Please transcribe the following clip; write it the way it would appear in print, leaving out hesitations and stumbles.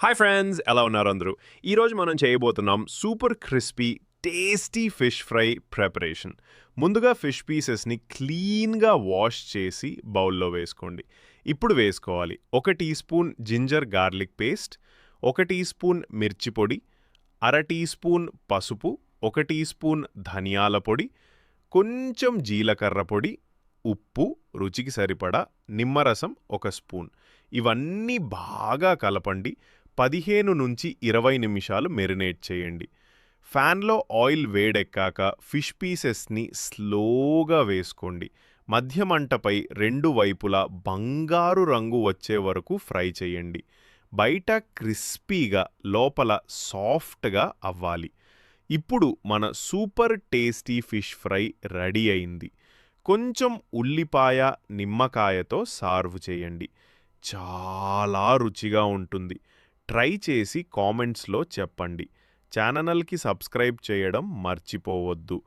Hi friends, ఎలా ఉన్నారు అందరూ? ఈరోజు మనం చేయబోతున్నాం super crispy tasty fish fry preparation. ముందుగా ఫిష్ పీసెస్ని క్లీన్గా వాష్ చేసి బౌల్లో వేసుకోండి. ఇప్పుడు వేసుకోవాలి 1 teaspoon ginger garlic paste, 1 teaspoon మిర్చి పొడి, అర టీ స్పూన్ పసుపు, 1 టీ స్పూన్ ధనియాల పొడి, కొంచెం జీలకర్ర పొడి, ఉప్పు రుచికి సరిపడా, నిమ్మరసం 1 స్పూన్. ఇవన్నీ బాగా కలపండి. 15 నుంచి 20 నిమిషాలు మెరినేట్ చేయండి. ఫ్యాన్లో ఆయిల్ వేడెక్కాక ఫిష్ పీసెస్ని స్లోగా వేసుకోండి. మధ్య మంటపై 2 వైపులా బంగారు రంగు వచ్చే వరకు ఫ్రై చేయండి. బయట క్రిస్పీగా లోపల సాఫ్ట్గా అవ్వాలి. ఇప్పుడు మన super tasty fish fry ready అయింది. కొంచెం ఉల్లిపాయ, నిమ్మకాయతో సర్వ్ చేయండి. చాలా రుచిగా ఉంటుంది. ట్రై చేసి కామెంట్స్లో చెప్పండి. ఛానల్కి సబ్స్క్రైబ్ చేయడం మర్చిపోవద్దు.